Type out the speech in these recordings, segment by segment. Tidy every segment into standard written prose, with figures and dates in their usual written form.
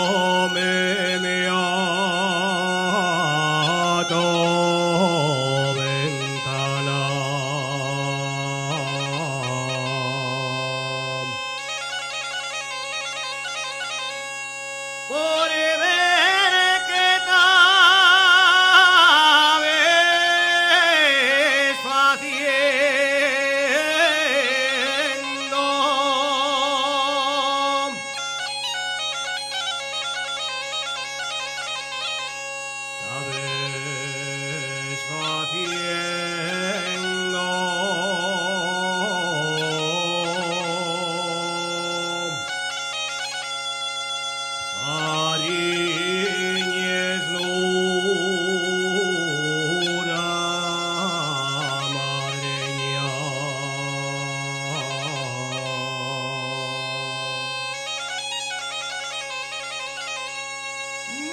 Asómeme a tu ventana. Por ver que tal vez haciendo sabes haciendo Ariñes lura madreña.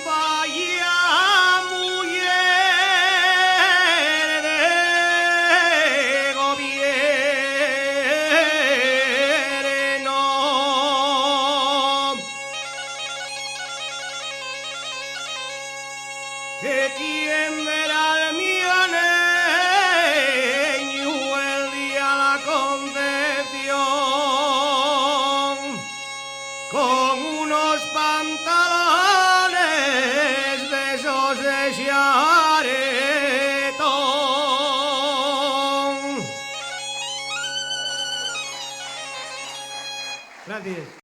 Vaya mujer de gobierno, que quien verá el mianeño el día la Concepción con unos pantalones de esos de charetón. Gracias.